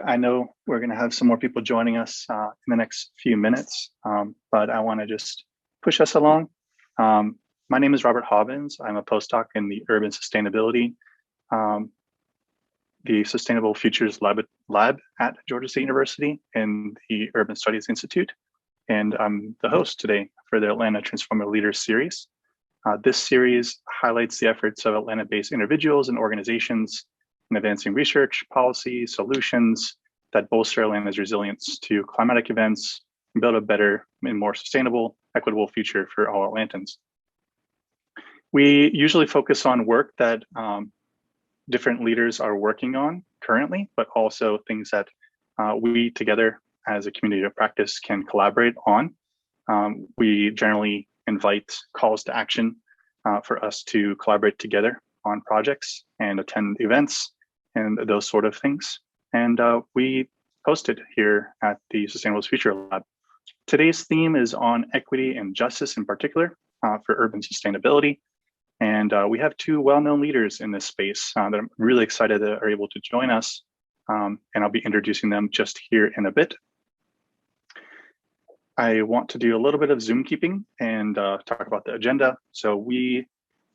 I know we're going to have some more people joining us in the next few minutes, but I want to just push us along. My name is Robert Hobbins. I'm a postdoc in the Urban Sustainability, the Sustainable Futures Lab at Georgia State University in the Urban Studies Institute. And I'm the host today for the Atlanta Transformative Leaders Series. This series highlights the efforts of Atlanta-based individuals and organizations in advancing research, policy, solutions that bolster Atlanta's resilience to climatic events and build a better and more sustainable, equitable future for all Atlantans. We usually focus on work that different leaders are working on currently, but also things that we together as a community of practice can collaborate on. We generally invite calls to action for us to collaborate together on projects and attend events and those sort of things. And we hosted here at the Sustainable Future Lab. Today's theme is on equity and justice in particular for urban sustainability. And we have two well-known leaders in this space that I'm really excited that are able to join us. And I'll be introducing them just here in a bit. I want to do a little bit of Zoom keeping and talk about the agenda. So we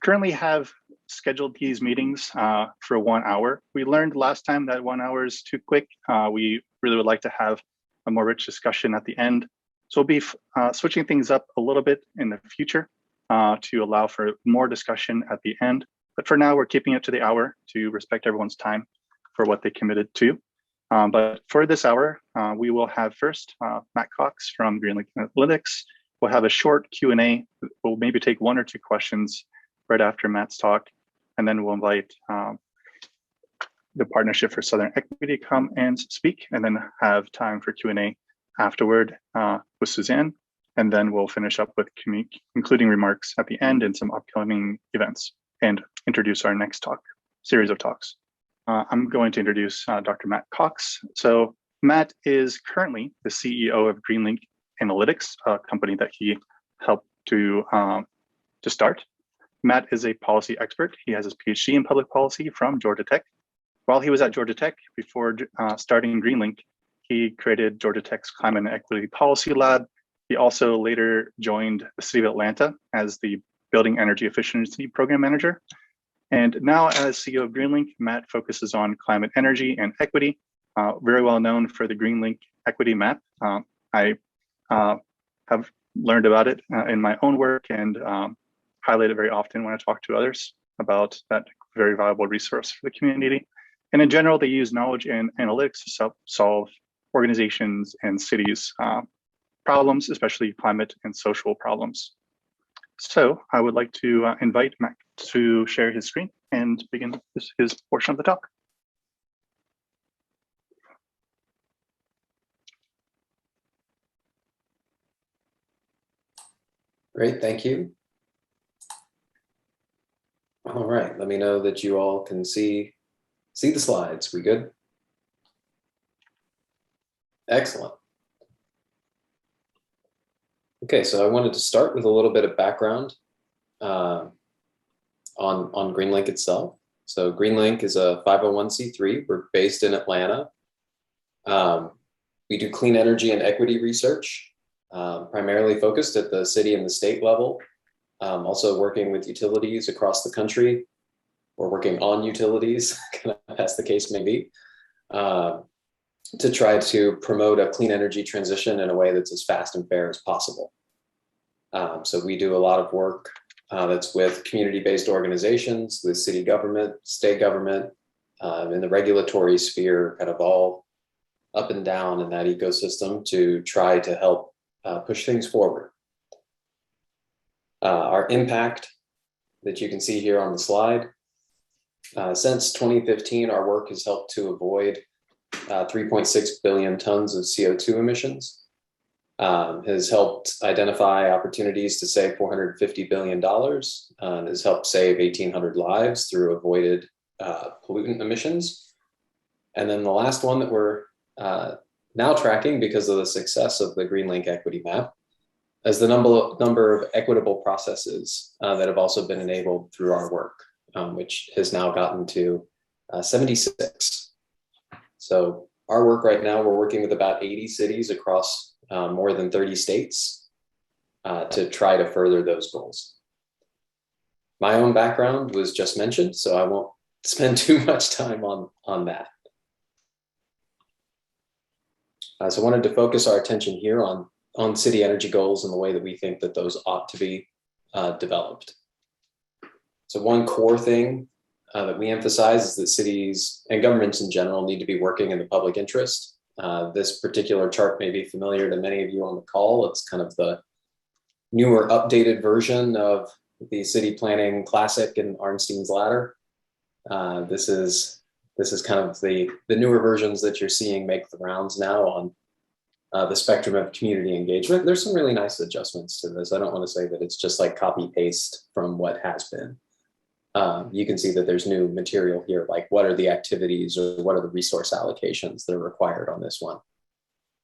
currently have scheduled these meetings for 1 hour. We learned last time that 1 hour is too quick. We really would like to have a more rich discussion at the end. So we'll be switching things up a little bit in the future to allow for more discussion at the end. But for now, we're keeping it to the hour to respect everyone's time for what they committed to. But for this hour, we will have first Matt Cox from Greenlink Analytics. We'll have a short Q&A. We'll maybe take 1 or 2 questions right after Matt's talk. And then we'll invite the Partnership for Southern Equity to come and speak, and then have time for Q&A afterward with Suzanne. And then we'll finish up with concluding remarks at the end and some upcoming events and introduce our next series of talks. I'm going to introduce Dr. Matt Cox. So Matt is currently the CEO of Greenlink Analytics, a company that he helped to start. Matt is a policy expert. He has his PhD in public policy from Georgia Tech. While he was at Georgia Tech, before starting Greenlink, he created Georgia Tech's Climate and Equity Policy Lab. He also later joined the City of Atlanta as the Building Energy Efficiency Program Manager. And now as CEO of Greenlink, Matt focuses on climate, energy, and equity, very well known for the Greenlink Equity Map. I have learned about it in my own work and highlight it very often when I talk to others about that very valuable resource for the community. And in general, they use knowledge and analytics to solve organizations and cities' problems, especially climate and social problems. So I would like to invite Matt to share his screen and begin his portion of the talk. Great, thank you. All right, let me know that you all can see the slides. We good? Excellent. Okay, so I wanted to start with a little bit of background on Greenlink itself. So Greenlink is a 501c3. We're based in Atlanta. We do clean energy and equity research, primarily focused at the city and the state level. Also working with utilities across the country, or working on utilities, as the case may be, to try to promote a clean energy transition in a way that's as fast and fair as possible. So we do a lot of work that's with community-based organizations, with city government, state government, in the regulatory sphere, kind of all up and down in that ecosystem to try to help push things forward. Our impact that you can see here on the slide, since 2015, our work has helped to avoid 3.6 billion tons of CO2 emissions, has helped identify opportunities to save $450 billion, and has helped save 1,800 lives through avoided pollutant emissions. And then the last one that we're now tracking because of the success of the Greenlink Equity Map is the number of equitable processes that have also been enabled through our work, which has now gotten to 76. So our work right now, we're working with about 80 cities across more than 30 states to try to further those goals. My own background was just mentioned, so I won't spend too much time on that. So I wanted to focus our attention here on city energy goals and the way that we think that those ought to be developed. So one core thing that we emphasize is that cities and governments in general need to be working in the public interest. This particular chart may be familiar to many of you on the call. It's kind of the newer updated version of the City Planning Classic and Arnstein's Ladder. This is kind of the newer versions that you're seeing make the rounds now on the spectrum of community engagement. There's some really nice adjustments to this. I don't want to say that it's just like copy paste from what has been. You can see that there's new material here, like what are the activities or what are the resource allocations that are required on this one.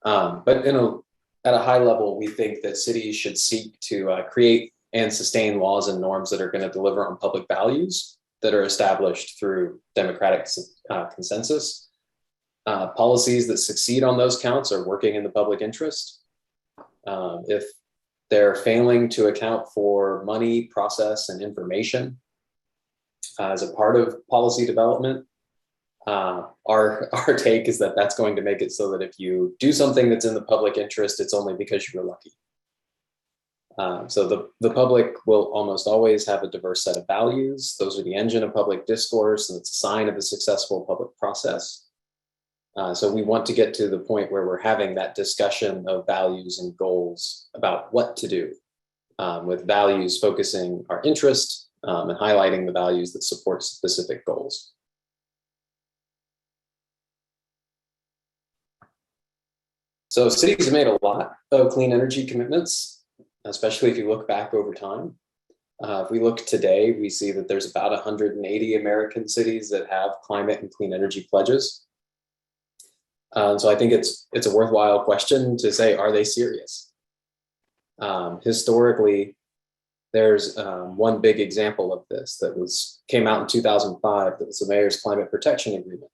But at a high level, we think that cities should seek to create and sustain laws and norms that are going to deliver on public values that are established through democratic consensus. Policies that succeed on those counts are working in the public interest. If they're failing to account for money, process, and information as a part of policy development, our take is that that's going to make it so that if you do something that's in the public interest, it's only because you were lucky. So the public will almost always have a diverse set of values. Those are the engine of public discourse, and it's a sign of a successful public process. So we want to get to the point where we're having that discussion of values and goals about what to do, with values focusing our interest and highlighting the values that support specific goals. So cities have made a lot of clean energy commitments, especially if you look back over time. If we look today, we see that there's about 180 American cities that have climate and clean energy pledges. So I think it's a worthwhile question to say, are they serious? Historically, there's one big example of this that came out in 2005, that was the Mayor's Climate Protection Agreement,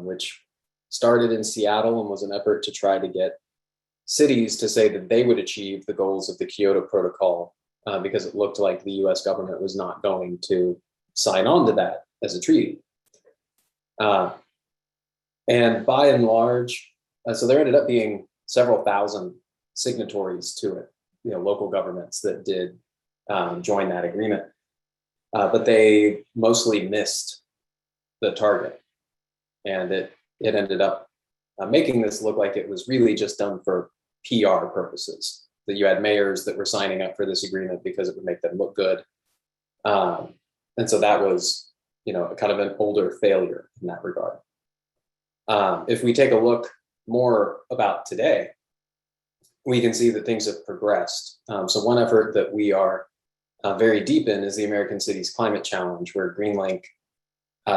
which started in Seattle and was an effort to try to get cities to say that they would achieve the goals of the Kyoto Protocol, because it looked like the US government was not going to sign on to that as a treaty. And by and large, so there ended up being several thousand signatories to it, local governments that did join that agreement, but they mostly missed the target. And it ended up making this look like it was really just done for PR purposes, that you had mayors that were signing up for this agreement because it would make them look good. And so that was, kind of an older failure in that regard. If we take a look more about today, we can see that things have progressed. So one effort that we are very deep in is the American Cities Climate Challenge, where Greenlink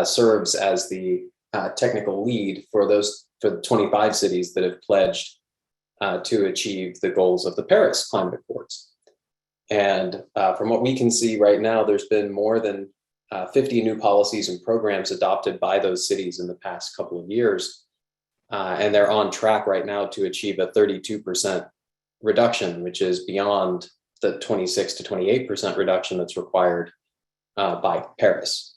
serves as the technical lead for the 25 cities that have pledged to achieve the goals of the Paris Climate Accords. And from what we can see right now, there's been more than 50 new policies and programs adopted by those cities in the past couple of years. And they're on track right now to achieve a 32% reduction, which is beyond the 26 to 28% reduction that's required by Paris.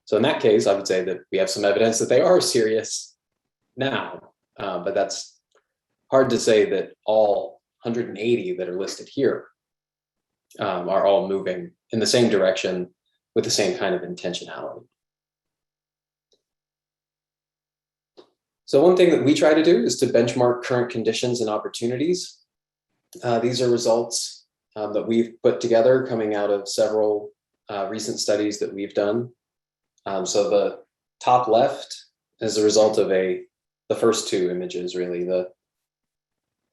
So in that case, I would say that we have some evidence that they are serious now, but that's hard to say that all 180 that are listed here are all moving in the same direction with the same kind of intentionality. So one thing that we try to do is to benchmark current conditions and opportunities. These are results that we've put together coming out of several recent studies that we've done. So the top left is a result of the first two images, really. The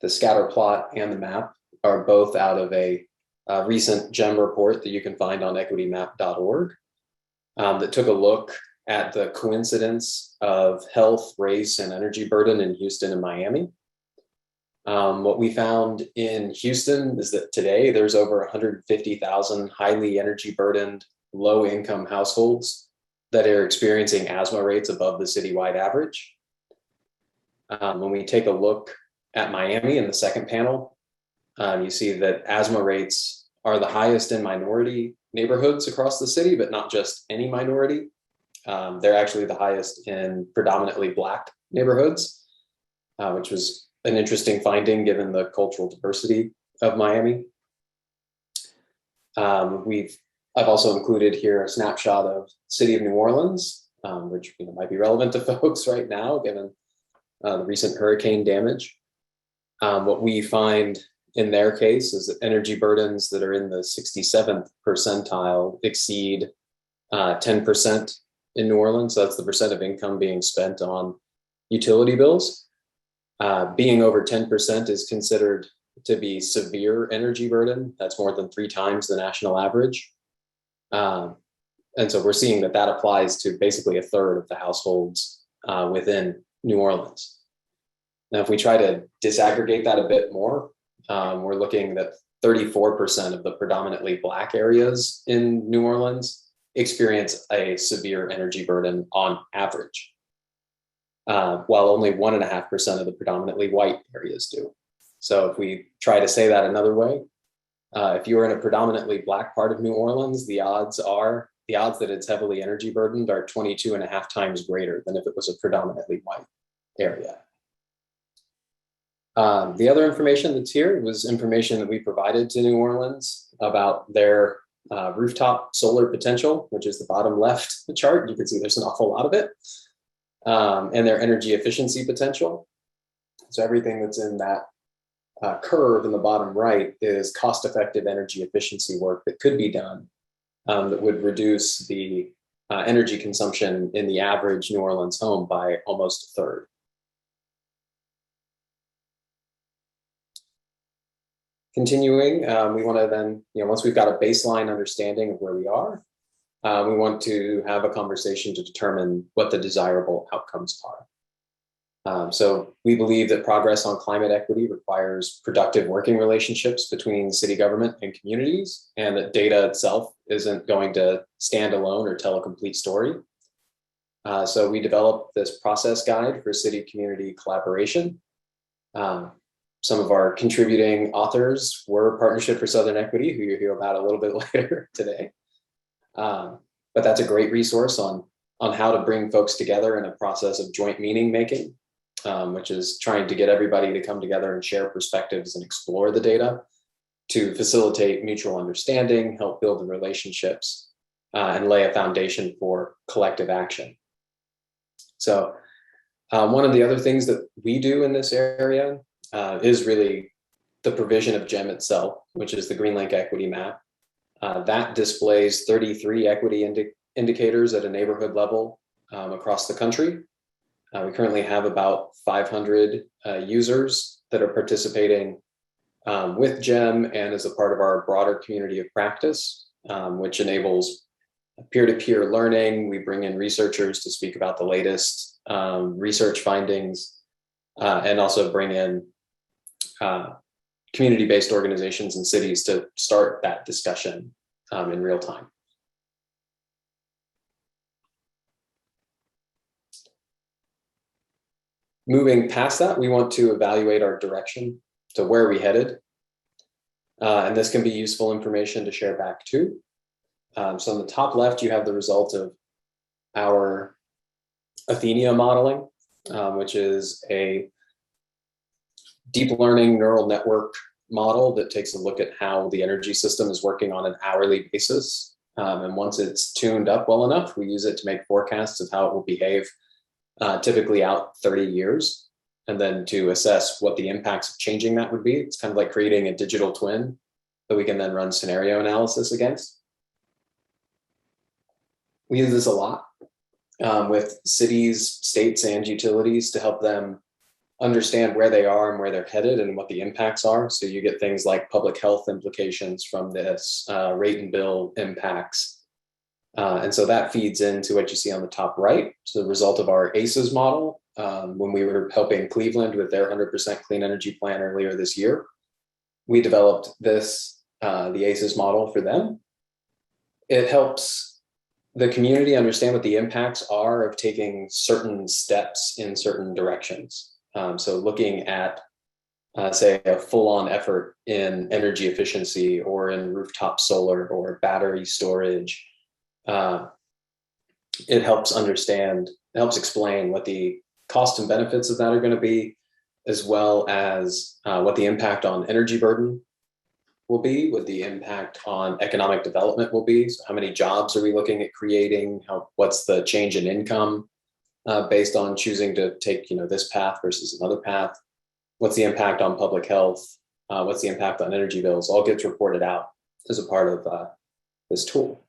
scatter plot and the map are both out of a recent GEM report that you can find on equitymap.org that took a look at the coincidence of health, race, and energy burden in Houston and Miami. What we found in Houston is that today there's over 150,000 highly energy burdened, low income households that are experiencing asthma rates above the citywide average. When we take a look at Miami in the second panel, you see that asthma rates are the highest in minority neighborhoods across the city, but not just any minority. They're actually the highest in predominantly Black neighborhoods, which was an interesting finding given the cultural diversity of Miami. I've also included here a snapshot of City of New Orleans, which might be relevant to folks right now, given the recent hurricane damage. What we find in their case is that energy burdens that are in the 67th percentile exceed 10% in New Orleans. So that's the percent of income being spent on utility bills. Being over 10% is considered to be severe energy burden. That's more than 3 times the national average. And so we're seeing that that applies to basically a third of the households within New Orleans. Now, if we try to disaggregate that a bit more, we're looking that 34% of the predominantly Black areas in New Orleans experience a severe energy burden on average, while only 1.5% of the predominantly white areas do. So if we try to say that another way, if you're in a predominantly Black part of New Orleans, the odds that it's heavily energy burdened are 22.5 times greater than if it was a predominantly white area. The other information that's here was information that we provided to New Orleans about their rooftop solar potential, which is the bottom left chart. You can see there's an awful lot of it, and their energy efficiency potential. So everything that's in that curve in the bottom right is cost-effective energy efficiency work that could be done that would reduce the energy consumption in the average New Orleans home by almost a third. Continuing, we want to then, once we've got a baseline understanding of where we are, we want to have a conversation to determine what the desirable outcomes are. So we believe that progress on climate equity requires productive working relationships between city government and communities, and that data itself isn't going to stand alone or tell a complete story. So we developed this process guide for city-community collaboration. Some of our contributing authors were Partnership for Southern Equity, who you'll hear about a little bit later today. But that's a great resource on how to bring folks together in a process of joint meaning making, which is trying to get everybody to come together and share perspectives and explore the data to facilitate mutual understanding, help build the relationships, and lay a foundation for collective action. So one of the other things that we do in this area is really the provision of GEM itself, which is the Greenlink equity map. That displays 33 equity indicators at a neighborhood level across the country. We currently have about 500 users that are participating with GEM and as a part of our broader community of practice, which enables peer-to-peer learning. We bring in researchers to speak about the latest research findings and also bring in community-based organizations and cities to start that discussion in real time. Moving past that, we want to evaluate our direction to where are we headed. And this can be useful information to share back too. So on the top left, you have the result of our Athenia modeling, which is a deep learning neural network model that takes a look at how the energy system is working on an hourly basis. And once it's tuned up well enough, we use it to make forecasts of how it will behave, typically out 30 years, and then to assess what the impacts of changing that would be. It's kind of like creating a digital twin that we can then run scenario analysis against. We use this a lot with cities, states, and utilities to help them understand where they are and where they're headed and what the impacts are. So you get things like public health implications from this, rate and bill impacts. And so that feeds into what you see on the top right. So the result of our ACEs model, when we were helping Cleveland with their 100% clean energy plan earlier this year, we developed this, the ACEs model for them. It helps the community understand what the impacts are of taking certain steps in certain directions. So looking at, say, a full-on effort in energy efficiency or in rooftop solar or battery storage, it helps explain what the cost and benefits of that are going to be, as well as what the impact on energy burden will be, what the impact on economic development will be. So how many jobs are we looking at creating? What's the change in income based on choosing to take this path versus another path? What's the impact on public health? What's the impact on energy bills? All gets reported out as a part of this tool.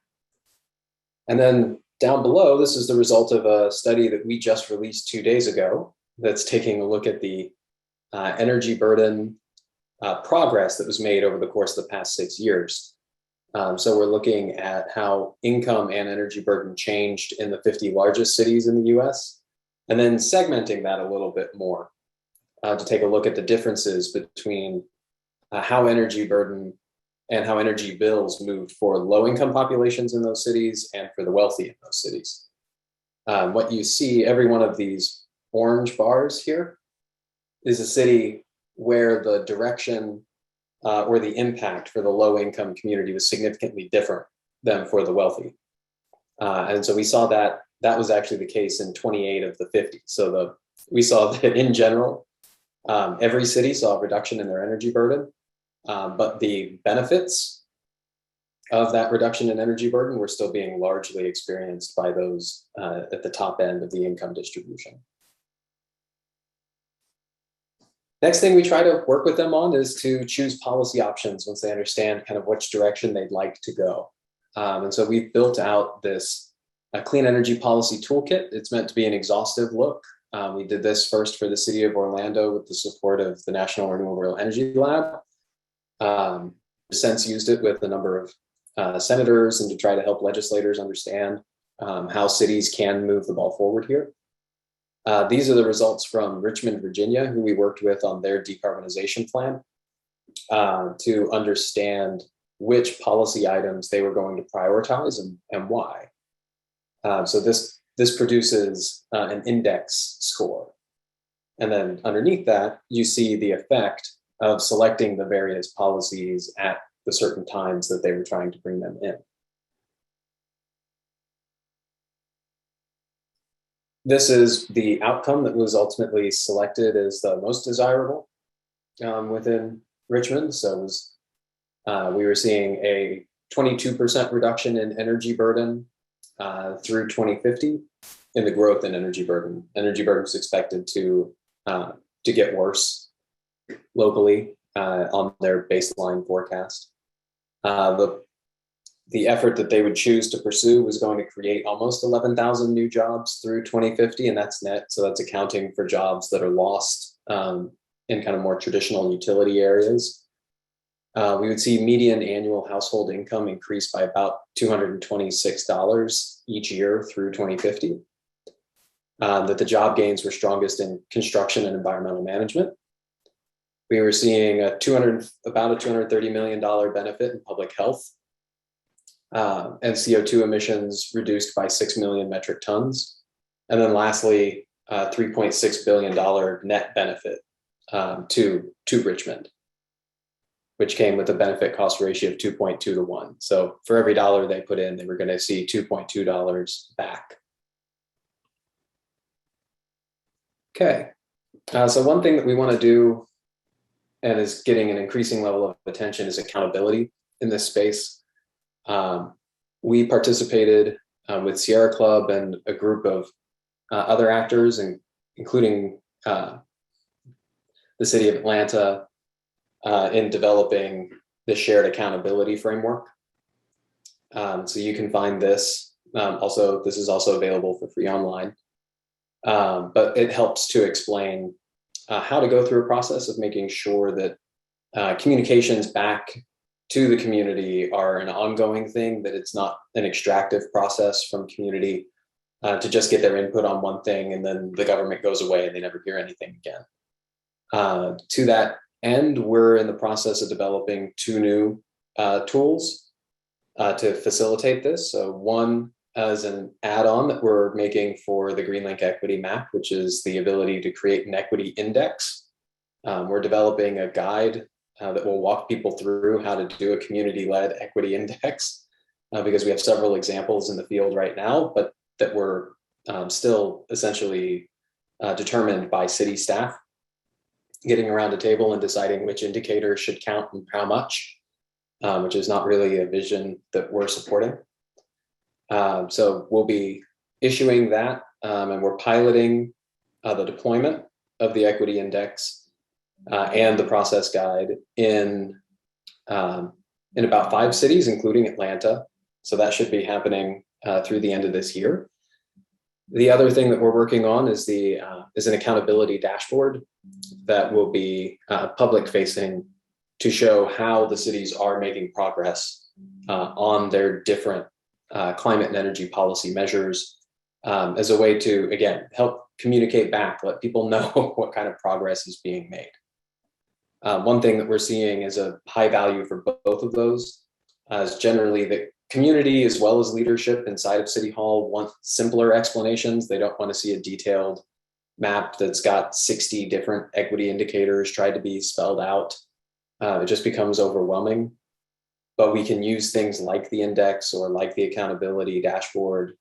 And then down below, this is the result of a study that we just released 2 days ago that's taking a look at the energy burden progress that was made over the course of the past 6 years. So we're looking at how income and energy burden changed in the 50 largest cities in the US, and then segmenting that a little bit more to take a look at the differences between how energy burden and how energy bills moved for low-income populations in those cities and for the wealthy in those cities. What you see, every one of these orange bars here is a city where the direction or the impact for the low-income community was significantly different than for the wealthy. And so we saw that was actually the case in 28 of the 50. So we saw that in general, every city saw a reduction in their energy burden, but the benefits of that reduction in energy burden were still being largely experienced by those at the top end of the income distribution. Next thing we try to work with them on is to choose policy options once they understand kind of which direction they'd like to go. And so we've built out this clean energy policy toolkit. It's meant to be an exhaustive look. We did this first for the city of Orlando with the support of the National Renewable Energy Lab. Since used it with a number of senators and to try to help legislators understand how cities can move the ball forward here. These are the results from Richmond, Virginia, who we worked with on their decarbonization plan to understand which policy items they were going to prioritize and why. So this produces an index score. And then underneath that, you see the effect of selecting the various policies at the certain times that they were trying to bring them in. This is the outcome that was ultimately selected as the most desirable within Richmond. So we were seeing a 22% reduction in energy burden through 2050 in the growth in energy burden. Energy burden is expected to get worse locally on their baseline forecast. The effort that they would choose to pursue was going to create almost 11,000 new jobs through 2050, and that's net. So that's accounting for jobs that are lost in kind of more traditional utility areas. We would see median annual household income increase by about $226 each year through 2050. That the job gains were strongest in construction and environmental management. We were seeing about a $230 million benefit in public health. And CO2 emissions reduced by 6 million metric tons. And then lastly, $3.6 billion net benefit to Richmond, which came with a benefit cost ratio of 2.2 to 1. So for every dollar they put in, they were going to see $2.2 back. Okay, so one thing that we want to do and is getting an increasing level of attention is accountability in this space. We participated with Sierra Club and a group of other actors, including the city of Atlanta, in developing the shared accountability framework. So you can find this. This is also available for free online. But it helps to explain how to go through a process of making sure that communications back to the community are an ongoing thing, that it's not an extractive process from community to just get their input on one thing and then the government goes away and they never hear anything again. To that end, we're in the process of developing 2 new tools to facilitate this. So one as an add-on that we're making for the Greenlink equity map, which is the ability to create an equity index. We're developing a guide that will walk people through how to do a community-led equity index, because we have several examples in the field right now, but that were still essentially determined by city staff, getting around a table and deciding which indicators should count and how much, which is not really a vision that we're supporting. So we'll be issuing that, and we're piloting the deployment of the equity index and the process guide in about 5 cities, including Atlanta. So that should be happening through the end of this year. The other thing that we're working on is an accountability dashboard that will be public facing to show how the cities are making progress on their different climate and energy policy measures, as a way to, again, help communicate back, let people know what kind of progress is being made. One thing that we're seeing is a high value for both of those, as generally the community as well as leadership inside of City Hall want simpler explanations. They don't want to see a detailed map that's got 60 different equity indicators tried to be spelled out. It just becomes overwhelming. But we can use things like the index or like the accountability dashboard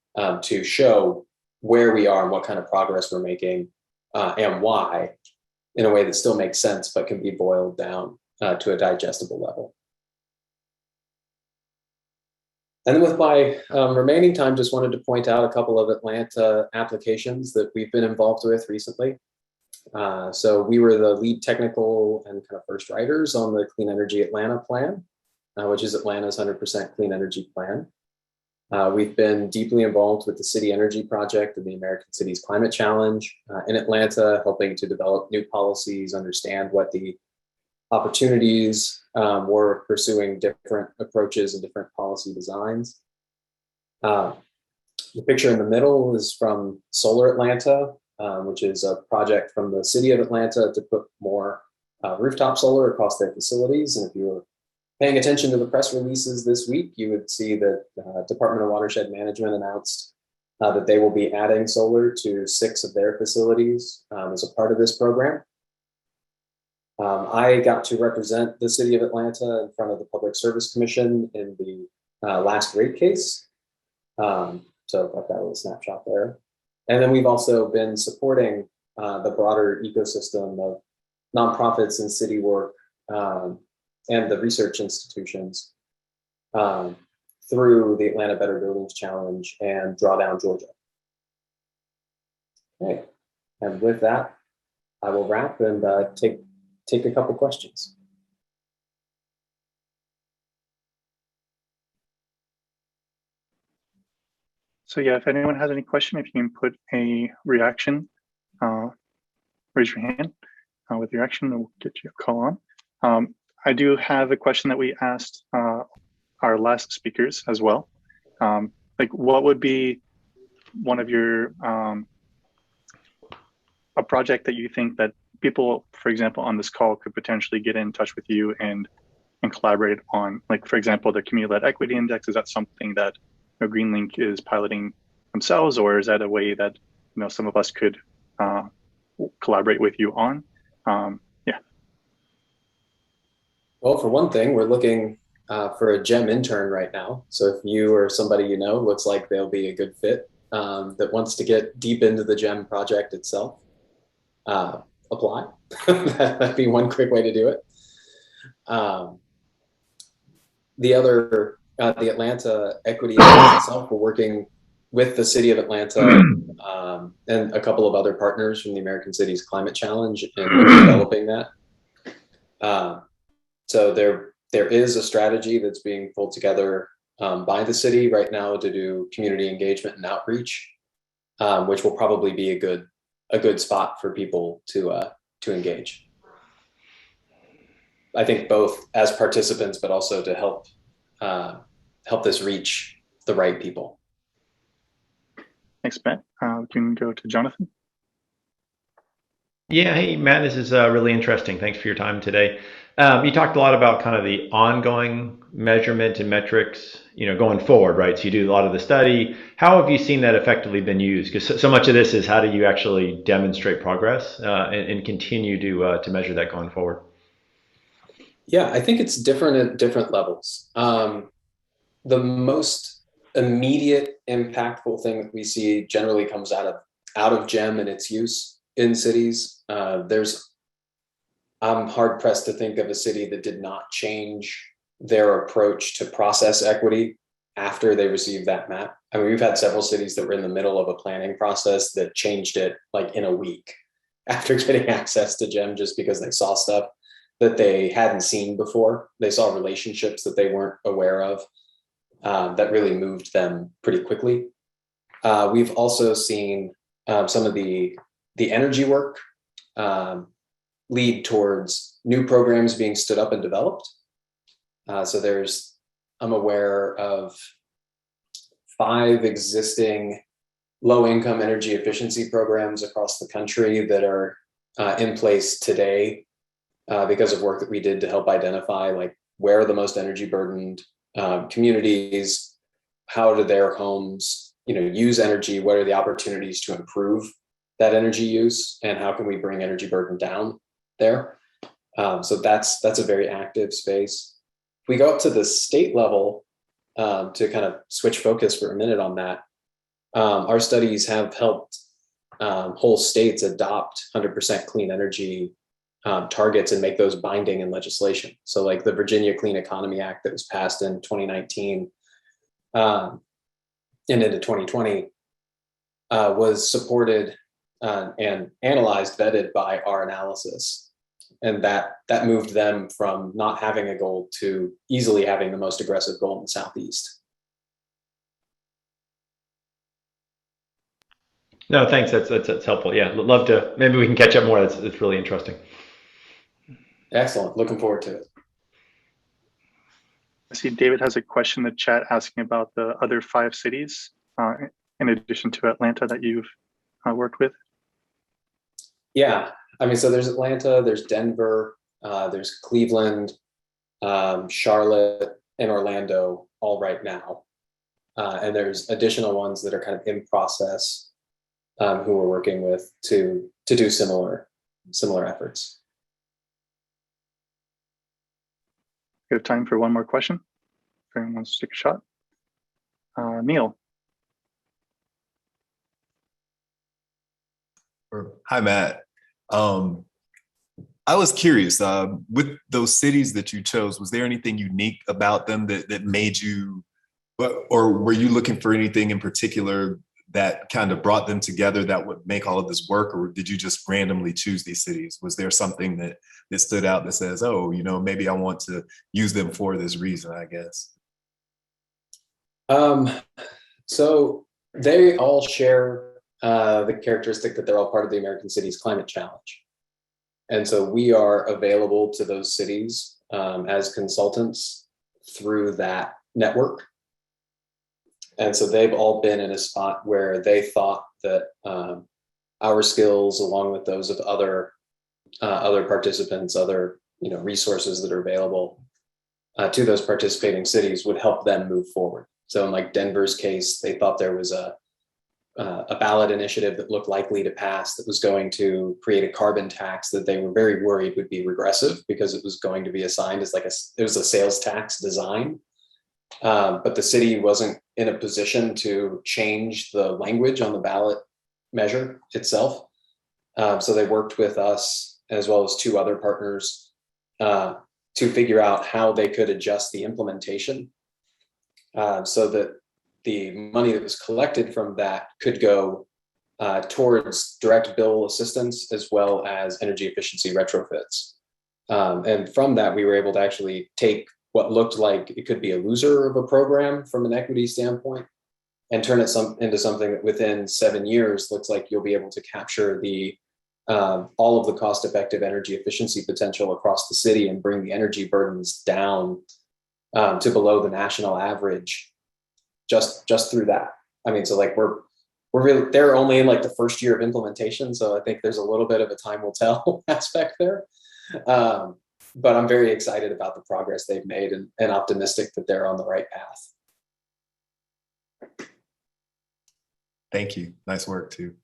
to show where we are and what kind of progress we're making and why, in a way that still makes sense, but can be boiled down to a digestible level. And then with my remaining time, just wanted to point out a couple of Atlanta applications that we've been involved with recently. So we were the lead technical and kind of first writers on the Clean Energy Atlanta plan, which is Atlanta's 100% clean energy plan. We've been deeply involved with the City Energy Project and the American Cities Climate Challenge in Atlanta, helping to develop new policies, understand what the opportunities were, pursuing different approaches and different policy designs. The picture in the middle is from Solar Atlanta, which is a project from the city of Atlanta to put more rooftop solar across their facilities. And if you were paying attention to the press releases this week, you would see that Department of Watershed Management announced that they will be adding solar to 6 of their facilities as a part of this program. I got to represent the city of Atlanta in front of the Public Service Commission in the last rate case. So I've got that little snapshot there. And then we've also been supporting the broader ecosystem of nonprofits and city work and the research institutions through the Atlanta Better Buildings Challenge and Drawdown Georgia. Okay, and with that, I will wrap and take a couple questions. So yeah, if anyone has any question, if you can put a reaction, raise your hand with your action, and we'll get you a call on. I do have a question that we asked our last speakers as well. Like, what would be one of your a project that you think that people, for example, on this call could potentially get in touch with you and collaborate on? Like, for example, the community-led equity index, is that something that Greenlink is piloting themselves, or is that a way that some of us could collaborate with you on? Yeah. Well, for one thing, we're looking for a GEM intern right now. So if you or somebody looks like they'll be a good fit that wants to get deep into the GEM project itself, apply. That'd be one quick way to do it. The other, the Atlanta Equity Index itself, we're working with the City of Atlanta and a couple of other partners from the American Cities Climate Challenge in developing that. So there is a strategy that's being pulled together by the city right now to do community engagement and outreach, which will probably be a good spot for people to engage. I think both as participants, but also to help this reach the right people. Thanks, Matt. We can go to Jonathan. Yeah, hey, Matt, this is really interesting. Thanks for your time today. You talked a lot about kind of the ongoing measurement and metrics, going forward, right? So you do a lot of the study. How have you seen that effectively been used? Because so much of this is how do you actually demonstrate progress and continue to measure that going forward? Yeah, I think it's different at different levels. The most immediate impactful thing that we see generally comes out of GEM and its use in cities. I'm hard pressed to think of a city that did not change their approach to process equity after they received that map. I mean, we've had several cities that were in the middle of a planning process that changed it like in a week after getting access to GEM, just because they saw stuff that they hadn't seen before. They saw relationships that they weren't aware of, that really moved them pretty quickly. We've also seen some of the energy work lead towards new programs being stood up and developed. I'm aware of 5 existing low-income energy efficiency programs across the country that are in place today because of work that we did to help identify like where are the most energy burdened communities, how do their homes use energy, what are the opportunities to improve that energy use, and how can we bring energy burden down there. So that's a very active space. If we go up to the state level, to kind of switch focus for a minute on that, our studies have helped whole states adopt 100% clean energy targets and make those binding in legislation. So like the Virginia Clean Economy Act that was passed in 2019 and into 2020 was supported and analyzed, vetted by our analysis. And that moved them from not having a goal to easily having the most aggressive goal in the Southeast. No, thanks. That's helpful. Yeah, love to. Maybe we can catch up more. That's really interesting. Excellent. Looking forward to it. I see David has a question in the chat asking about the other 5 cities in addition to Atlanta that you've worked with. Yeah, I mean, so there's Atlanta, there's Denver, there's Cleveland, Charlotte, and Orlando all right now. And there's additional ones that are kind of in process who we're working with to do similar efforts. We have time for one more question. If anyone wants to take a shot. Neil. Hi, Matt. I was curious, with those cities that you chose, was there anything unique about them that made you, or were you looking for anything in particular that kind of brought them together that would make all of this work, or did you just randomly choose these cities? Was there something that stood out that says, oh, maybe I want to use them for this reason, I guess? So they all share the characteristic that they're all part of the American Cities Climate Challenge. And so we are available to those cities as consultants through that network. And so they've all been in a spot where they thought that our skills, along with those of other participants, other resources that are available to those participating cities, would help them move forward. So in like Denver's case, they thought there was a ballot initiative that looked likely to pass that was going to create a carbon tax that they were very worried would be regressive because it was going to be assigned as it was a sales tax design. But the city wasn't in a position to change the language on the ballot measure itself. So they worked with us as well as 2 other partners to figure out how they could adjust the implementation so that the money that was collected from that could go towards direct bill assistance as well as energy efficiency retrofits. And from that, we were able to actually take what looked like it could be a loser of a program from an equity standpoint and turn it into something that within 7 years looks like you'll be able to capture all of the cost-effective energy efficiency potential across the city and bring the energy burdens down to below the national average just through that. I mean, so like we're really, they're only in like the first year of implementation. So I think there's a little bit of a time will tell aspect there. but I'm very excited about the progress they've made and optimistic that they're on the right path. Thank you. Nice work too.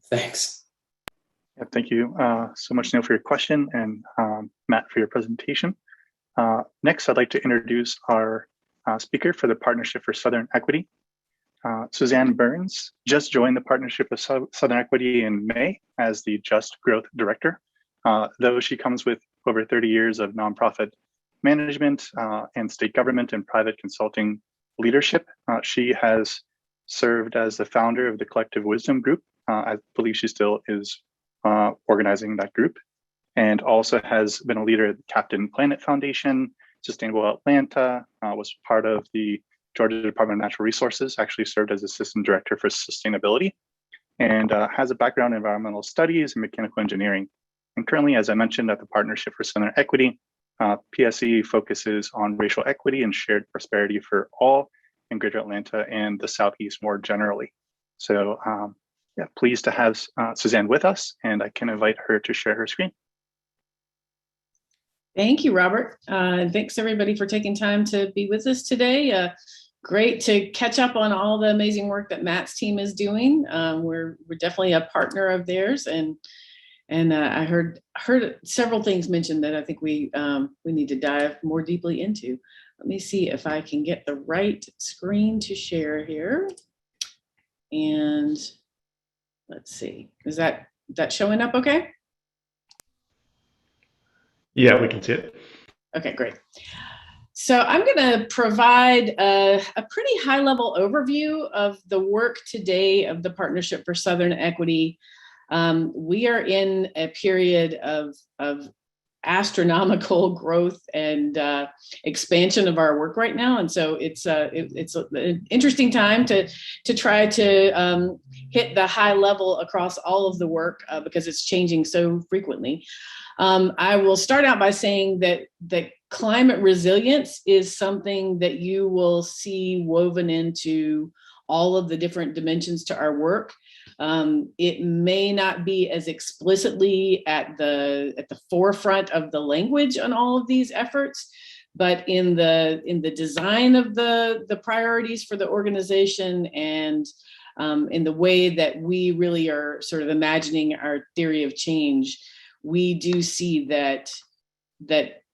Thanks. Yeah, thank you so much, Neil, for your question, and Matt, for your presentation. Next, I'd like to introduce our speaker for the Partnership for Southern Equity. Suzanne Burns just joined the Partnership of Southern Equity in May as the Just Growth Director. Though she comes with over 30 years of nonprofit management and state government and private consulting leadership, she has served as the founder of the Collective Wisdom Group. I believe she still is organizing that group, and also has been a leader at the Captain Planet Foundation, Sustainable Atlanta, was part of the Georgia Department of Natural Resources, actually served as Assistant Director for Sustainability, and has a background in environmental studies and mechanical engineering. And currently, as I mentioned, at the Partnership for Southern Equity, PSE focuses on racial equity and shared prosperity for all in Greater Atlanta and the Southeast more generally. So yeah, pleased to have Suzanne with us, and I can invite her to share her screen. Thank you, Robert. Thanks everybody for taking time to be with us today. Great to catch up on all the amazing work that Matt's team is doing. We're definitely a partner of theirs, and I heard several things mentioned that I think we need to dive more deeply into. Let me see if I can get the right screen to share here. And let's see, is that showing up okay? Yeah, we can see it. Okay, great. So I'm going to provide a pretty high-level overview of the work today of the Partnership for Southern Equity. We are in a period of astronomical growth and expansion of our work right now, and so it's an interesting time to try to hit the high level across all of the work because it's changing so frequently. I will start out by saying that climate resilience is something that you will see woven into all of the different dimensions to our work. It may not be as explicitly at the forefront of the language on all of these efforts, but in the design of the priorities for the organization and in the way that we really are sort of imagining our theory of change, we do see that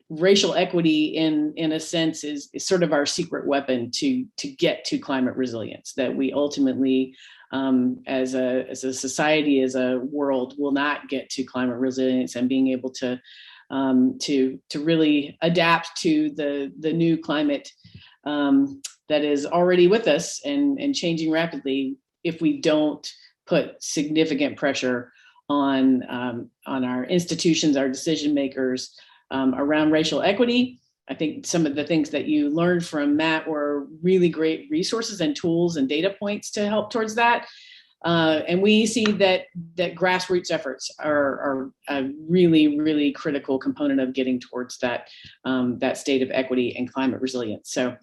racial equity in a sense is sort of our secret weapon to get to climate resilience, that we ultimately as a society, as a world, will not get to climate resilience and being able to really adapt to the new climate that is already with us and changing rapidly if we don't put significant pressure on our institutions, our decision makers around racial equity. I think some of the things that you learned from Matt were really great resources and tools and data points to help towards that. And we see that grassroots efforts are a really, really critical component of getting towards that state of equity and climate resilience. So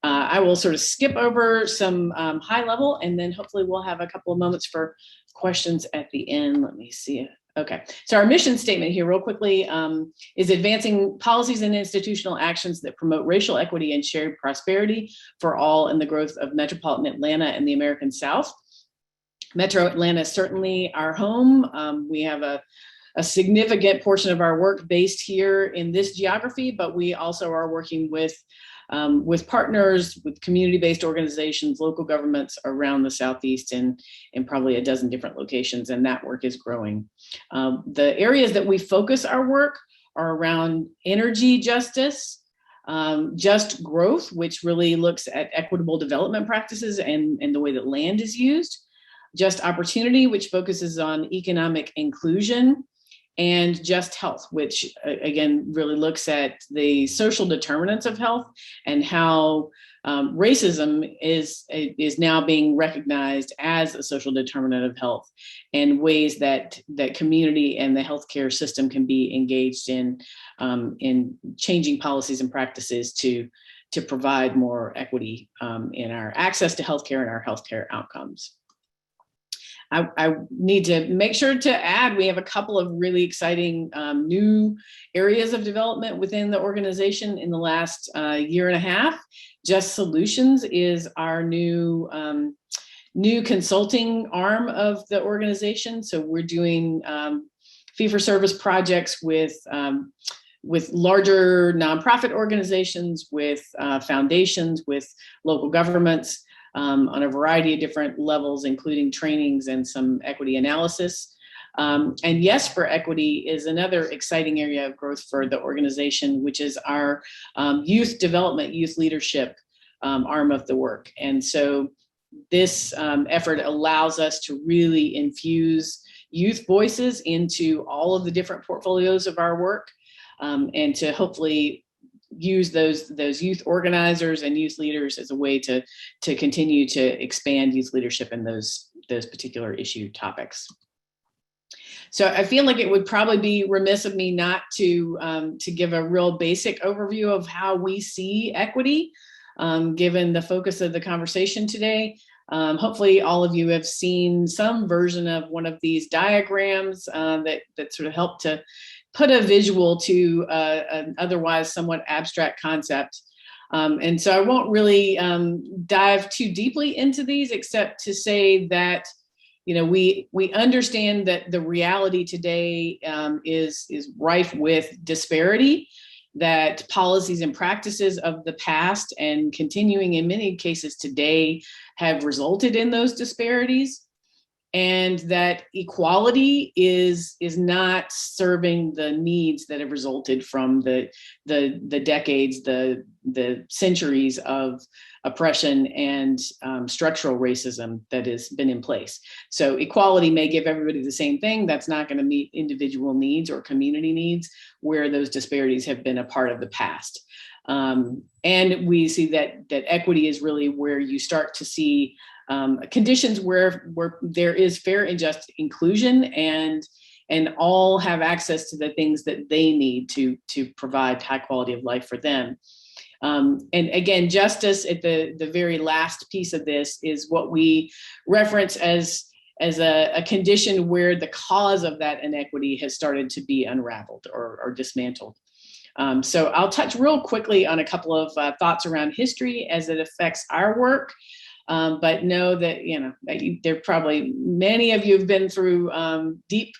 I will sort of skip over some high level, and then hopefully we'll have a couple of moments for questions at the end. Let me see. Okay, so our mission statement here real quickly is advancing policies and institutional actions that promote racial equity and shared prosperity for all in the growth of metropolitan Atlanta and the American South. Metro Atlanta is certainly our home. We have a significant portion of our work based here in this geography, but we also are working with partners, with community-based organizations, local governments around the Southeast and in probably a dozen different locations, and that work is growing. The areas that we focus our work are around energy justice, just growth, which really looks at equitable development practices and the way that land is used, just opportunity, which focuses on economic inclusion, and just health, which again really looks at the social determinants of health and how racism is now being recognized as a social determinant of health, and ways that community and the healthcare system can be engaged in changing policies and practices to provide more equity in our access to healthcare and our healthcare outcomes. I need to make sure to add, we have a couple of really exciting new areas of development within the organization in the last year and a half. Just Solutions is our new consulting arm of the organization. So we're doing fee-for-service projects with larger nonprofit organizations, with foundations, with local governments on a variety of different levels, including trainings and some equity analysis. And Yes for Equity is another exciting area of growth for the organization, which is our youth development, youth leadership arm of the work. And so this effort allows us to really infuse youth voices into all of the different portfolios of our work, and to hopefully use those youth organizers and youth leaders as a way to continue to expand youth leadership in those particular issue topics. So I feel like it would probably be remiss of me not to give a real basic overview of how we see equity, given the focus of the conversation today. Hopefully all of you have seen some version of one of these diagrams that sort of help to put a visual to an otherwise somewhat abstract concept. And so I won't really dive too deeply into these, except to say that, you know, we understand that the reality today is rife with disparity, that policies and practices of the past and continuing in many cases today have resulted in those disparities, and that equality is not serving the needs that have resulted from the decades, the centuries of oppression and structural racism that has been in place. So equality may give everybody the same thing. That's not going to meet individual needs or community needs where those disparities have been a part of the past. And we see that equity is really where you start to see conditions where there is fair and just inclusion, and all have access to the things that they need to provide high quality of life for them. And again, justice at the very last piece of this is what we reference as a condition where the cause of that inequity has started to be unraveled or dismantled. So I'll touch real quickly on a couple of thoughts around history as it affects our work. But know that, you know, there probably many of you have been through deep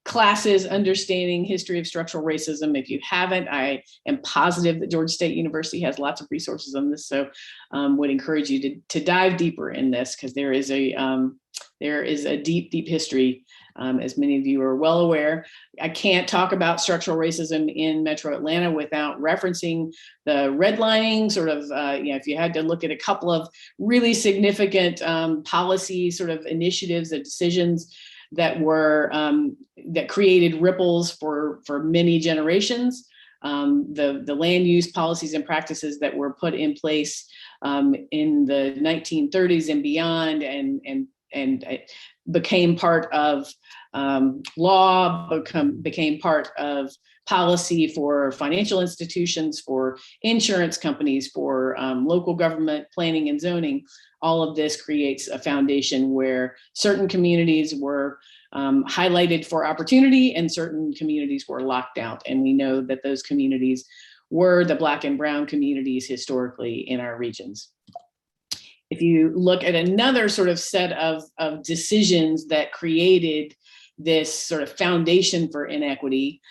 classes understanding history of structural racism. If you haven't, I am positive that Georgia State University has lots of resources on this. So would encourage you to dive deeper in this, because there is a deep history, as many of you are well aware. I can't talk about structural racism in Metro Atlanta without referencing the redlining, sort of, if you had to look at a couple of really significant policy sort of initiatives and decisions that were that created ripples for many generations. The land use policies and practices that were put in place in the 1930s and beyond, and became part of law, became part of policy for financial institutions, for insurance companies, for local government planning and zoning. All of this creates a foundation where certain communities were highlighted for opportunity and certain communities were locked out. And we know that those communities were the Black and Brown communities historically in our regions. If you look at another sort of set of decisions that created this sort of foundation for inequity,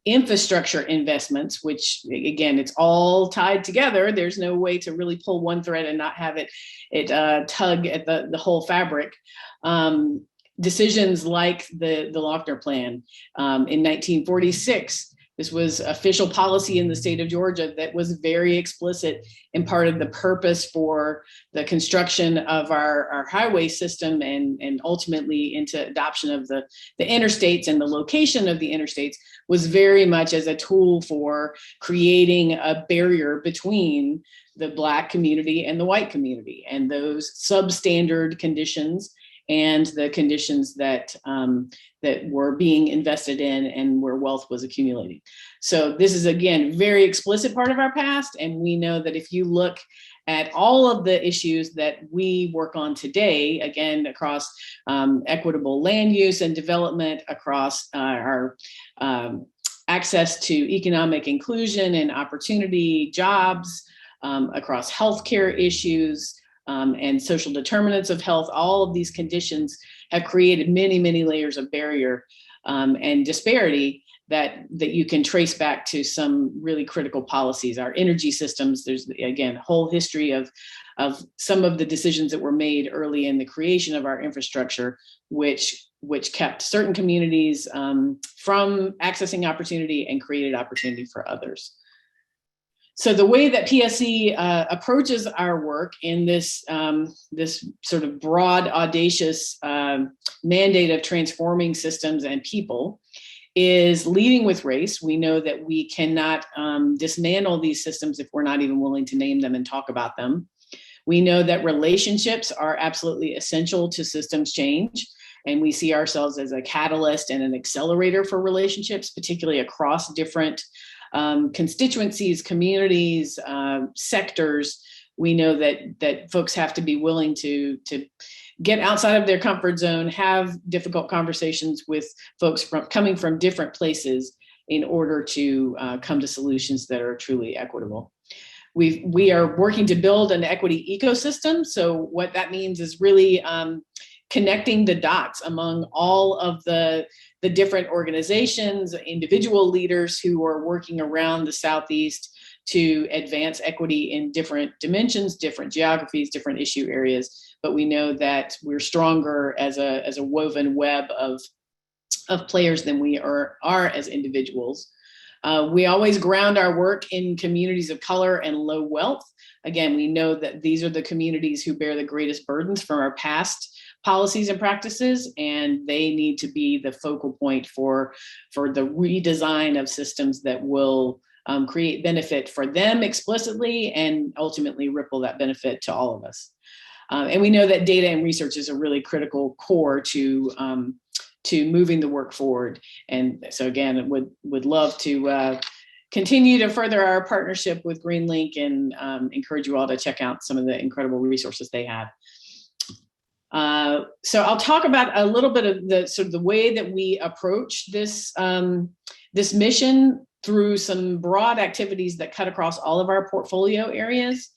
infrastructure investments, which again, it's all tied together. There's no way to really pull one thread and not have it tug at the whole fabric. Decisions like the Lochner Plan in 1946. This was official policy in the state of Georgia that was very explicit and part of the purpose for the construction of our highway system and ultimately into adoption of the interstates, and the location of the interstates was very much as a tool for creating a barrier between the Black community and the white community, and those substandard conditions and the conditions that were being invested in and where wealth was accumulating. So this is, again, very explicit part of our past. And we know that if you look at all of the issues that we work on today, again, across equitable land use and development, across our access to economic inclusion and opportunity, jobs, across healthcare issues, and social determinants of health. All of these conditions have created many, many layers of barrier and disparity that you can trace back to some really critical policies. Our energy systems, there's, again, a whole history of some of the decisions that were made early in the creation of our infrastructure, which kept certain communities from accessing opportunity and created opportunity for others. So the way that PSE approaches our work in this sort of broad, audacious mandate of transforming systems and people is leading with race. We know that we cannot dismantle these systems if we're not even willing to name them and talk about them. We know that relationships are absolutely essential to systems change, and we see ourselves as a catalyst and an accelerator for relationships, particularly across different constituencies, communities, sectors. We know that folks have to be willing to get outside of their comfort zone, have difficult conversations with folks coming from different places in order to come to solutions that are truly equitable. We are working to build an equity ecosystem. So what that means is really connecting the dots among all of the different organizations, individual leaders who are working around the Southeast to advance equity in different dimensions, different geographies, different issue areas. But we know that we're stronger as a woven web of players than we are as individuals. We always ground our work in communities of color and low wealth. Again, we know that these are the communities who bear the greatest burdens from our past policies and practices, and they need to be the focal point for the redesign of systems that will create benefit for them explicitly and ultimately ripple that benefit to all of us. And we know that data and research is a really critical core to moving the work forward. And so again, would love to continue to further our partnership with Greenlink and encourage you all to check out some of the incredible resources they have. So I'll talk about a little bit of the way that we approach this this mission through some broad activities that cut across all of our portfolio areas.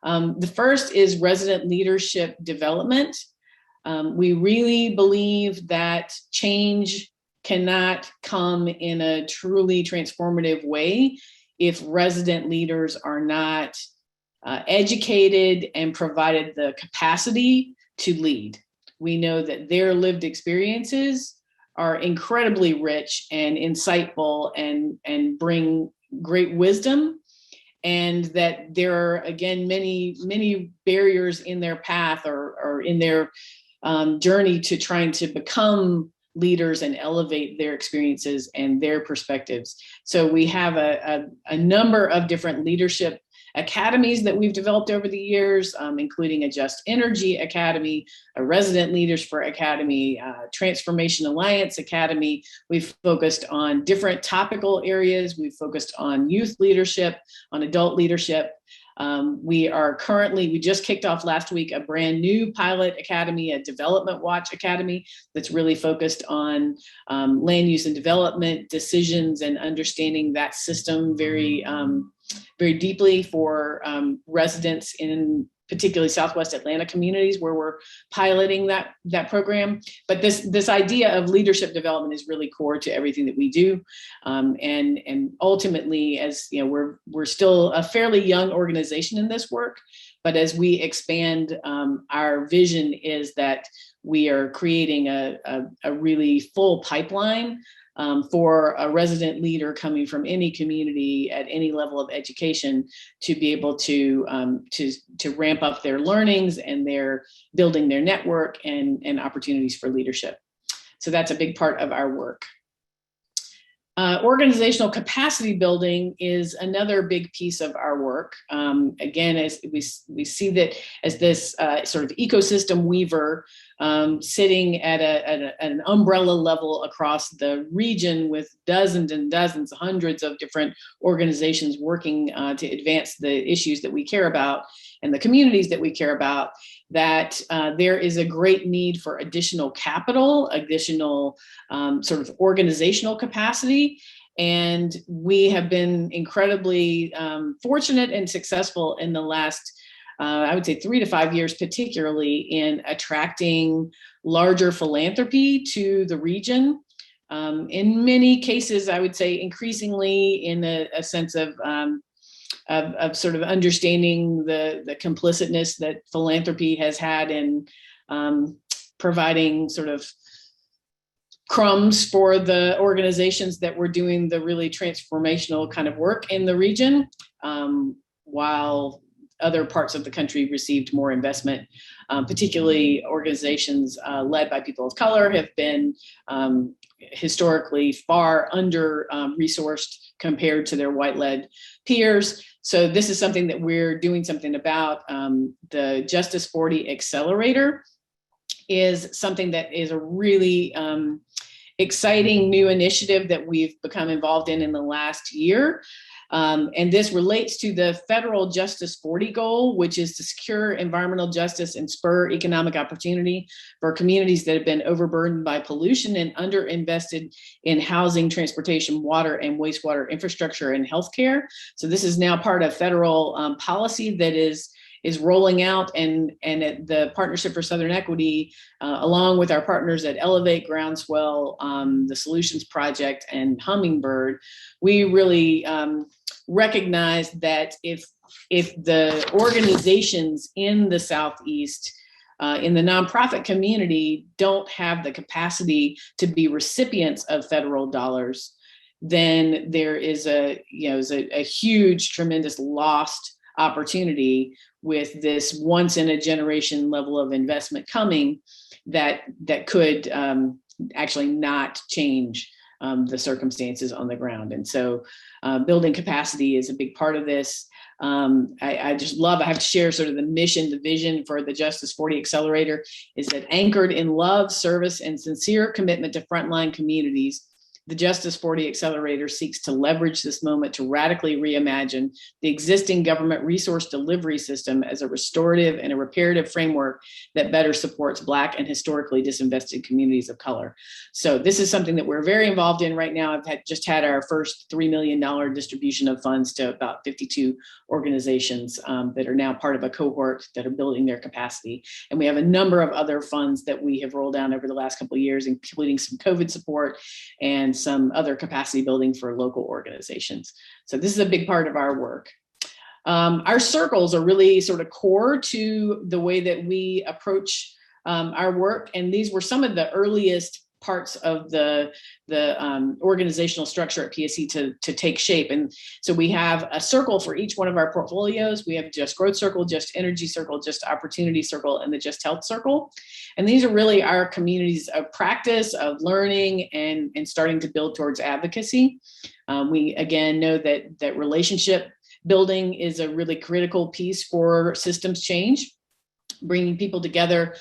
The first is resident leadership development. We really believe that change cannot come in a truly transformative way if resident leaders are not educated and provided the capacity to lead. We know that their lived experiences are incredibly rich and insightful and bring great wisdom, and that there are, again, many barriers in their path or in their journey to trying to become leaders and elevate their experiences and their perspectives. So we have a number of different leadership academies that we've developed over the years, including a Just Energy Academy, a Resident Leaders for Academy, Transformation Alliance Academy. We've focused on different topical areas. We've focused on youth leadership, on adult leadership. We just kicked off last week a brand new pilot academy, a Development Watch Academy, that's really focused on land use and development decisions and understanding that system very deeply for residents in particularly Southwest Atlanta communities where we're piloting that program. But this idea of leadership development is really core to everything that we do. And ultimately, as you know, we're still a fairly young organization in this work, but as we expand, our vision is that we are creating a really full pipeline for a resident leader coming from any community at any level of education to be able to ramp up their learnings and their building their network and opportunities for leadership. So that's a big part of our work. Organizational capacity building is another big piece of our work. Again, as we see that as this sort of ecosystem weaver, sitting at an umbrella level across the region with dozens and dozens, hundreds of different organizations working to advance the issues that we care about and the communities that we care about, that there is a great need for additional capital, additional sort of organizational capacity. And we have been incredibly fortunate and successful in the last, I would say 3 to 5 years, particularly in attracting larger philanthropy to the region. In many cases, I would say increasingly in a sense of sort of understanding the complicitness that philanthropy has had in providing sort of crumbs for the organizations that were doing the really transformational kind of work in the region, while other parts of the country received more investment. Particularly organizations led by people of color have been historically far under resourced compared to their white-led peers. So this is something that we're doing something about. The Justice 40 Accelerator is something that is a really exciting new initiative that we've become involved in the last year. And this relates to the federal Justice 40 goal, which is to secure environmental justice and spur economic opportunity for communities that have been overburdened by pollution and underinvested in housing, transportation, water, and wastewater infrastructure and healthcare. So this is now part of federal policy that is rolling out, and at the Partnership for Southern Equity, along with our partners at Elevate, Groundswell, the Solutions Project, and Hummingbird, we really recognize that if the organizations in the Southeast, in the nonprofit community, don't have the capacity to be recipients of federal dollars, then there is a huge, tremendous lost opportunity with this once in a generation level of investment coming that could actually not change the circumstances on the ground. And so building capacity is a big part of this. I have to share sort of the mission, the vision for the Justice 40 Accelerator is that anchored in love, service, and sincere commitment to frontline communities, the Justice 40 Accelerator seeks to leverage this moment to radically reimagine the existing government resource delivery system as a restorative and a reparative framework that better supports Black and historically disinvested communities of color. So this is something that we're very involved in right now. I've just had our first $3 million distribution of funds to about 52 organizations that are now part of a cohort that are building their capacity. And we have a number of other funds that we have rolled down over the last couple of years, including some COVID support and some other capacity building for local organizations. So this is a big part of our work. Our circles are really sort of core to the way that we approach our work. And these were some of the earliest parts of the organizational structure at PSC to take shape. And so we have a circle for each one of our portfolios. We have Just Growth Circle, Just Energy Circle, Just Opportunity Circle, and the Just Health Circle. And these are really our communities of practice, of learning, and starting to build towards advocacy. We, again, know that relationship building is a really critical piece for systems change, bringing people together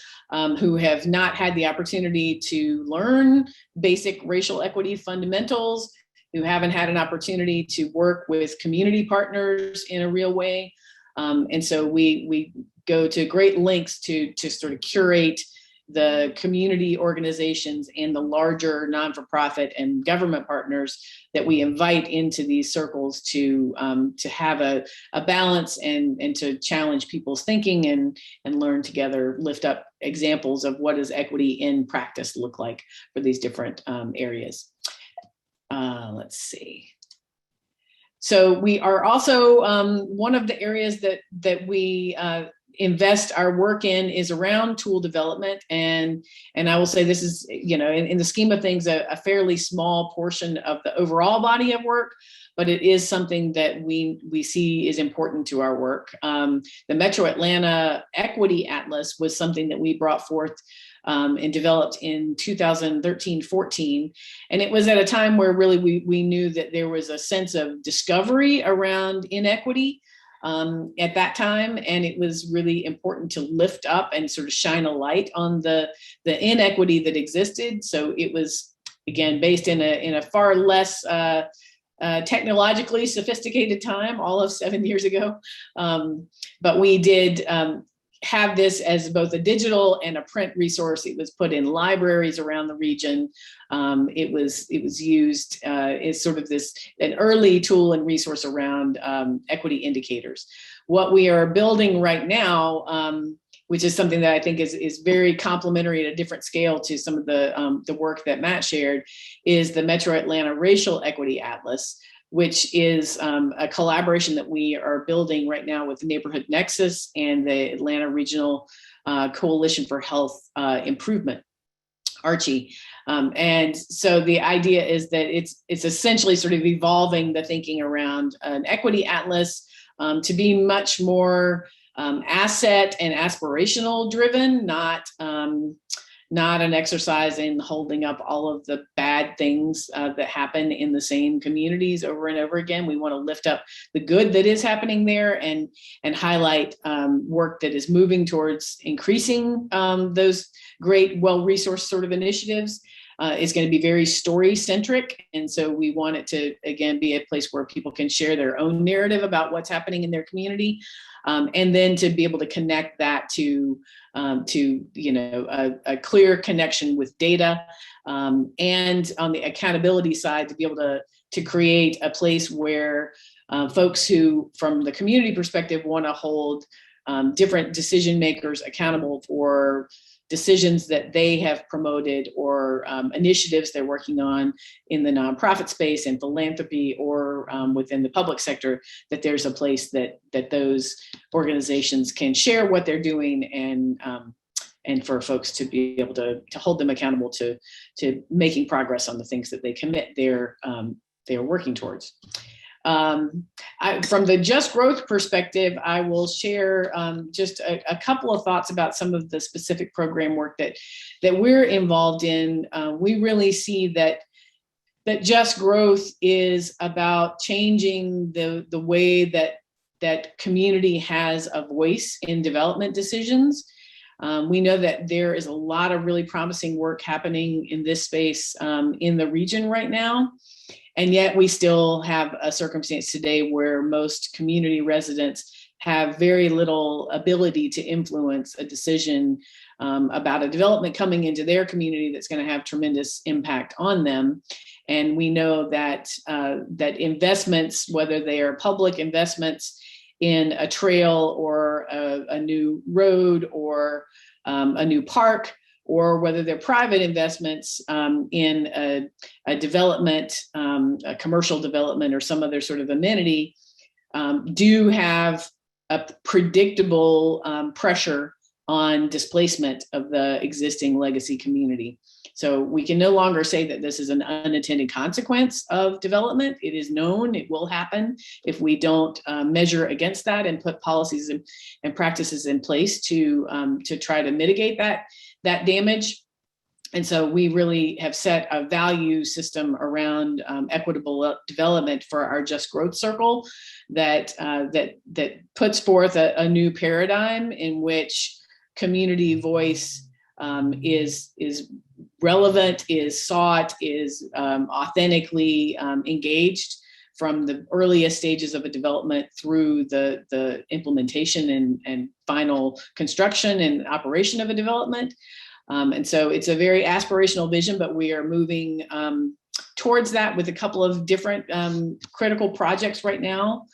who have not had the opportunity to learn basic racial equity fundamentals, who haven't had an opportunity to work with community partners in a real way. And so we go to great lengths to sort of curate the community organizations and the larger non-for-profit and government partners that we invite into these circles to have a balance and to challenge people's thinking and learn together, lift up examples of what does equity in practice look like for these different areas. Let's see. So we are also, one of the areas that we invest our work in is around tool development. And I will say this is, in the scheme of things, a fairly small portion of the overall body of work, but it is something that we see is important to our work. The Metro Atlanta Equity Atlas was something that we brought forth and developed in 2013-14. And it was at a time where really we knew that there was a sense of discovery around inequity. at that time, and it was really important to lift up and sort of shine a light on the inequity that existed. So it was, again, based in a far less technologically sophisticated time, all of 7 years ago. But we did have this as both a digital and a print resource. It was put in libraries around the region. It was used as sort of an early tool and resource around equity indicators. What we are building right now, which is something that I think is very complementary at a different scale to some of the work that Matt shared, is the Metro Atlanta Racial Equity Atlas, which is a collaboration that we are building right now with the Neighborhood Nexus and the Atlanta Regional Coalition for Health Improvement, Archie. And so the idea is that it's essentially sort of evolving the thinking around an equity atlas to be much more asset and aspirational driven, not an exercise in holding up all of the bad things that happen in the same communities over and over again. We want to lift up the good that is happening there and highlight work that is moving towards increasing those great, well-resourced sort of initiatives. It's going to be very story-centric. And so we want it to, again, be a place where people can share their own narrative about what's happening in their community. And then to be able to connect that to a clear connection with data, and on the accountability side, to be able to create a place where folks who, from the community perspective, want to hold different decision makers accountable for decisions that they have promoted or initiatives they're working on in the nonprofit space and philanthropy or within the public sector, that there's a place that those organizations can share what they're doing and for folks to be able to hold them accountable to making progress on the things that they commit they're working towards. From the Just Growth perspective, I will share just a couple of thoughts about some of the specific program work that we're involved in. We really see that Just Growth is about changing the way that community has a voice in development decisions. We know that there is a lot of really promising work happening in this space in the region right now. And yet we still have a circumstance today where most community residents have very little ability to influence a decision about a development coming into their community that's going to have tremendous impact on them. And we know that that investments, whether they are public investments in a trail or a new road or a new park, or whether they're private investments in a development, a commercial development, or some other sort of amenity, do have a predictable pressure on displacement of the existing legacy community. So we can no longer say that this is an unintended consequence of development. It is known, it will happen if we don't measure against that and put policies and practices in place to try to mitigate that damage. And so we really have set a value system around equitable development for our Just Growth Circle that puts forth a new paradigm in which community voice is relevant, is sought, is authentically engaged from the earliest stages of a development through the implementation and final construction and operation of a development. And so it's a very aspirational vision, but we are moving towards that with a couple of different critical projects right now.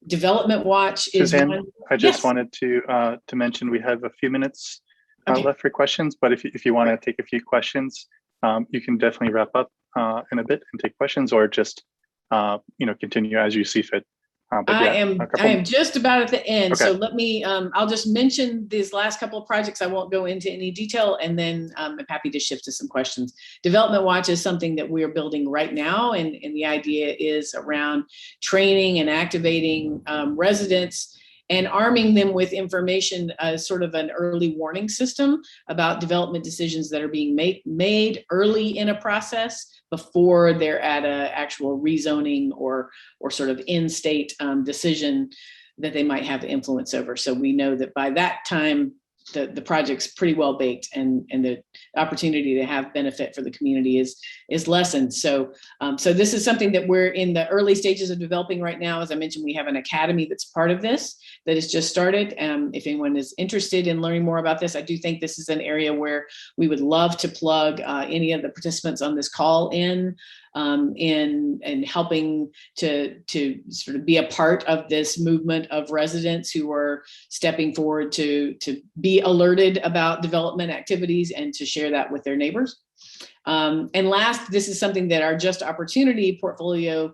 Development Watch is Suzanne, one. I just Yes. wanted to mention we have a few minutes Okay. left for questions, but if you want to take a few questions, you can definitely wrap up in a bit and take questions, or just continue as you see fit. I am just about at the end. Okay. So let me, I'll just mention these last couple of projects. I won't go into any detail, and then I'm happy to shift to some questions. Development Watch is something that we are building right now. And the idea is around training and activating residents and arming them with information as sort of an early warning system about development decisions that are being made early in a process before they're at an actual rezoning or sort of in-state decision that they might have influence over. So we know that by that time, the project's pretty well baked, and the opportunity to have benefit for the community is lessened. So so this is something that we're in the early stages of developing right now. As I mentioned, we have an academy that's part of this that has just started. If anyone is interested in learning more about this, I do think this is an area where we would love to plug any of the participants on this call in helping to sort of be a part of this movement of residents who are stepping forward to be alerted about development activities and to share that with their neighbors. And last, this is something that our Just Opportunity portfolio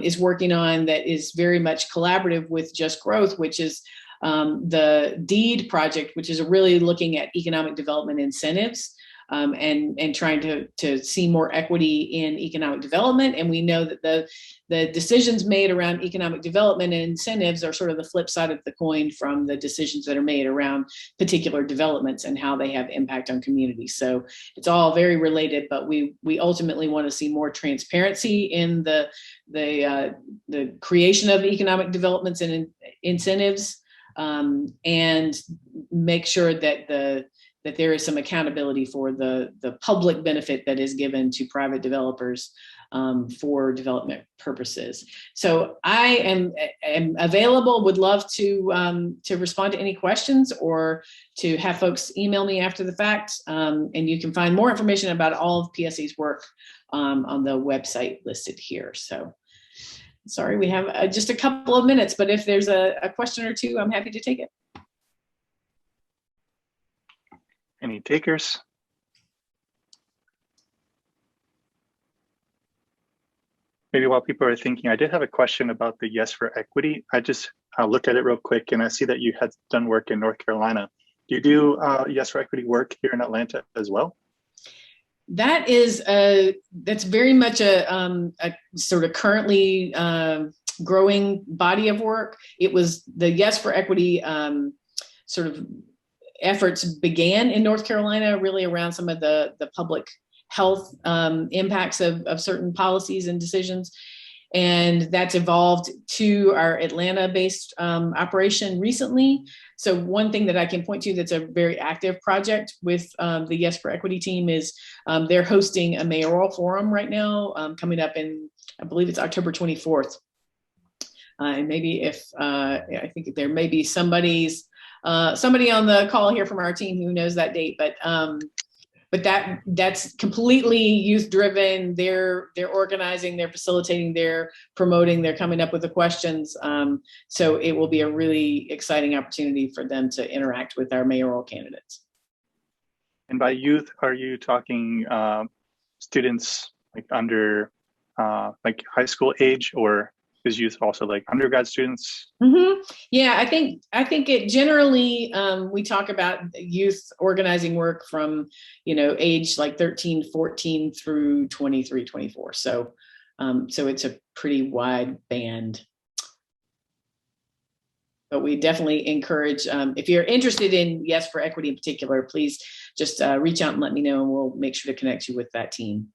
is working on that is very much collaborative with Just Growth, which is the DEED project, which is really looking at economic development incentives. And trying to see more equity in economic development. And we know that the decisions made around economic development and incentives are sort of the flip side of the coin from the decisions that are made around particular developments and how they have impact on communities. So it's all very related, but we ultimately want to see more transparency in the creation of economic developments and incentives, and make sure that there is some accountability for the public benefit that is given to private developers for development purposes. So I am available, would love to respond to any questions or to have folks email me after the fact. And you can find more information about all of PSE's work on the website listed here. So sorry, we have just a couple of minutes, but if there's a question or two, I'm happy to take it. Any takers? Maybe while people are thinking, I did have a question about the Yes for Equity. I just looked at it real quick, and I see that you had done work in North Carolina. Do you do Yes for Equity work here in Atlanta as well? That is that's very much a sort of currently growing body of work. It was the Yes for Equity sort of efforts began in North Carolina, really around some of the public health impacts of certain policies and decisions. And that's evolved to our Atlanta-based operation recently. So one thing that I can point to that's a very active project with the Yes for Equity team is they're hosting a mayoral forum right now, coming up in, I believe it's October 24th. And maybe if, I think there may be somebody on the call here from our team who knows that date, but that's completely youth driven. They're organizing, they're facilitating, they're promoting, they're coming up with the questions. So it will be a really exciting opportunity for them to interact with our mayoral candidates. And by youth, are you talking students like under like high school age, or is youth also like undergrad students? Mm-hmm. Yeah, I think it generally, we talk about youth organizing work from, age like 13, 14 through 23, 24. So it's a pretty wide band. But we definitely encourage, if you're interested in Yes for Equity in particular, please just reach out and let me know, and we'll make sure to connect you with that team.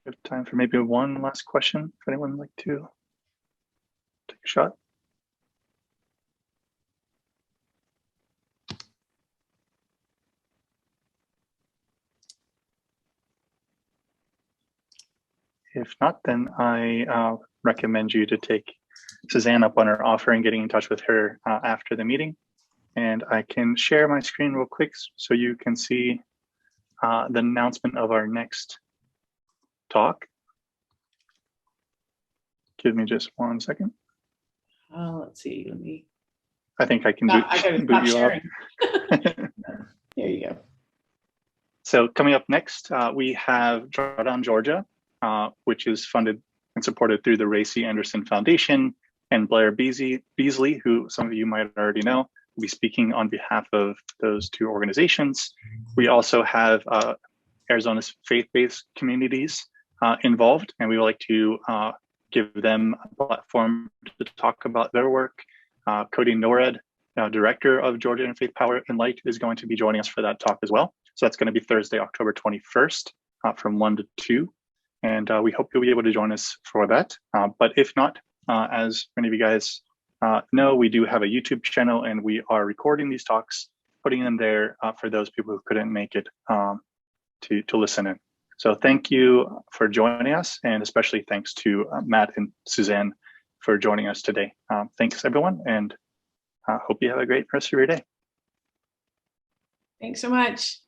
We have time for maybe one last question. If anyone would like to take a shot. If not, then I recommend you to take Suzanne up on her offer and getting in touch with her after the meeting. And I can share my screen real quick so you can see the announcement of our next talk. Give me just 1 second. Let's see. I think I can boot you up. There you go. So coming up next, we have Drawdown Georgia, which is funded and supported through the Ray C. Anderson Foundation, and Blair Beasley, who some of you might already know, will be speaking on behalf of those two organizations. We also have Arizona's faith-based communities involved, and we would like to give them a platform to talk about their work. Cody Norred director of Georgia Interfaith Power and Light, is going to be joining us for that talk as well. So that's going to be Thursday, October 21st from 1 to 2. And we hope you'll be able to join us for that. But if not, as many of you guys know, we do have a YouTube channel, and we are recording these talks, putting them there for those people who couldn't make it to listen in. So thank you for joining us, and especially thanks to Matt and Suzanne for joining us today. Thanks, everyone, and hope you have a great rest of your day. Thanks so much.